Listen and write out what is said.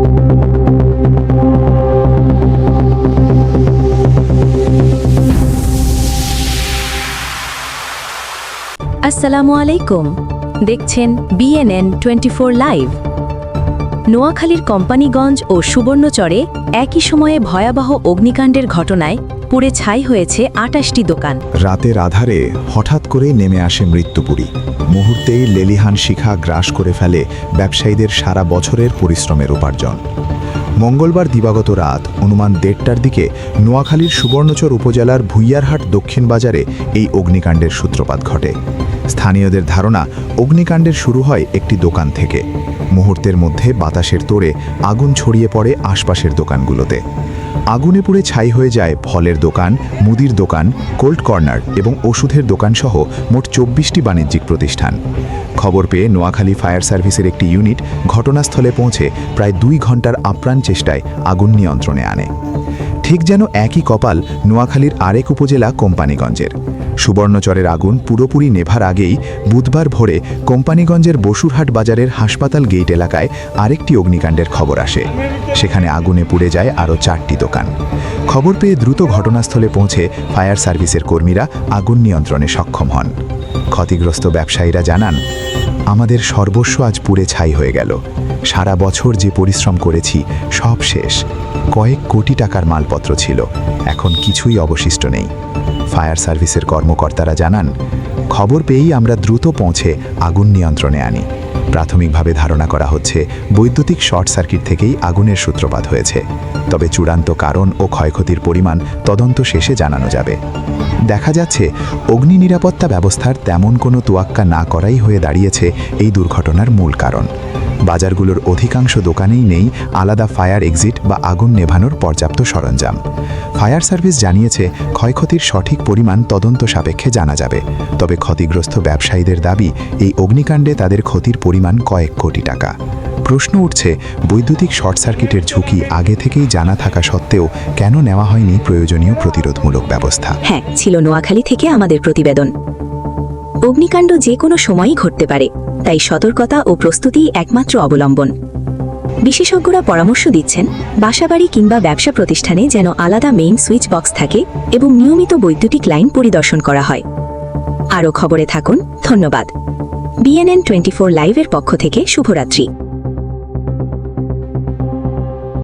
আসসালামু আলাইকুম, দেখছেন BNN 24 লাইভ। নোয়াখালীর কোম্পানিগঞ্জ ও সুবর্ণচরে একই সময়ে ভয়াবহ অগ্নিকাণ্ডের ঘটনায় পুড়ে ছাই হয়েছে ২৮টি দোকান। রাতের আধারে হঠাৎ করে নেমে আসে মৃত্যুপুরী। মুহূর্তেই লেলিহান শিখা গ্রাস করে ফেলে ব্যবসায়ীদের সারা বছরের পরিশ্রমের উপার্জন। মঙ্গলবার দিবাগত রাত অনুমান ১:৩০টার দিকে নোয়াখালীর সুবর্ণচর উপজেলার ভুইয়ারহাট দক্ষিণ বাজারে এই অগ্নিকাণ্ডের সূত্রপাত ঘটে। স্থানীয়দের ধারণা, অগ্নিকাণ্ডের শুরু হয় একটি দোকান থেকে। মুহূর্তের মধ্যে বাতাসের তোড়ে আগুন ছড়িয়ে পড়ে আশপাশের দোকানগুলোতে। আগুনে পুড়ে ছাই হয়ে যায় ফলের দোকান, মুদির দোকান, কোল্ড কর্নার এবং ওষুধের দোকানসহ মোট ২৪টি বাণিজ্যিক প্রতিষ্ঠান। খবর পেয়ে নোয়াখালী ফায়ার সার্ভিসের একটি ইউনিট ঘটনাস্থলে পৌঁছে প্রায় ২ ঘন্টার আপ্রাণ চেষ্টায় আগুন নিয়ন্ত্রণে আনে। ঠিক যেন একই কপাল নোয়াখালীর আরেক উপজেলা কোম্পানিগঞ্জের। সুবর্ণচরের আগুন পুরোপুরি নেভার আগেই বুধবার ভোরে কোম্পানিগঞ্জের বসুরহাট বাজারের হাসপাতাল গেট এলাকায় আরেকটি অগ্নিকাণ্ডের খবর আসে। সেখানে আগুনে পুড়ে যায় আরও ৪টি দোকান। খবর পেয়ে দ্রুত ঘটনাস্থলে পৌঁছে ফায়ার সার্ভিসের কর্মীরা আগুন নিয়ন্ত্রণে সক্ষম হন। ক্ষতিগ্রস্ত ব্যবসায়ীরা জানান, আমাদের সর্বস্ব আজ পুড়ে ছাই হয়ে গেল। সারা বছর যে পরিশ্রম করেছি সব শেষ। কয়েক কোটি টাকার মালপত্র ছিল, এখন কিছুই অবশিষ্ট নেই। ফায়ার সার্ভিসের কর্মকর্তারা জানান, খবর পেয়েই আমরা দ্রুত পৌঁছে আগুন নিয়ন্ত্রণে আনি। প্রাথমিকভাবে ধারণা করা হচ্ছে বৈদ্যুতিক শর্ট সার্কিট থেকেই আগুনের সূত্রপাত হয়েছে। তবে চূড়ান্ত কারণ ও ক্ষয়ক্ষতির পরিমাণ তদন্ত শেষে জানানো যাবে। দেখা যাচ্ছে, অগ্নি নিরাপত্তা ব্যবস্থার তেমন কোনো তোয়াক্কা না করাই হয়ে দাঁড়িয়েছে এই দুর্ঘটনার মূল কারণ। বাজারগুলোর অধিকাংশ দোকানেই নেই আলাদা ফায়ার এক্সিট বা আগুন নেভানোর পর্যাপ্ত সরঞ্জাম। ফায়ার সার্ভিস জানিয়েছে, ক্ষয়ক্ষতির সঠিক পরিমাণ তদন্ত সাপেক্ষে জানা যাবে। তবে ক্ষতিগ্রস্ত ব্যবসায়ীদের দাবি, এই অগ্নিকাণ্ডে তাদের ক্ষতির পরিমাণ কয়েক কোটি টাকা। প্রশ্ন উঠছে, বৈদ্যুতিক শর্ট সার্কিটের ঝুঁকি আগে থেকেই জানা থাকা সত্ত্বেও কেন নেওয়া হয়নি প্রয়োজনীয় প্রতিরোধমূলক ব্যবস্থা? হ্যাঁ, ছিল নোয়াখালী থেকে আমাদের প্রতিবেদন। অগ্নিকাণ্ড যে কোনো সময়ই ঘটতে পারে, তাই সতর্কতা ও প্রস্তুতি একমাত্র অবলম্বন। বিশেষজ্ঞরা পরামর্শ দিচ্ছেন, বাসাবাড়ি কিংবা ব্যবসা প্রতিষ্ঠানে যেন আলাদা মেইন সুইচ বক্স থাকে এবং নিয়মিত বৈদ্যুতিক লাইন পরিদর্শন করা হয়। আরও খবরে থাকুন। ধন্যবাদ। BNN 24 লাইভের পক্ষ থেকে শুভরাত্রি।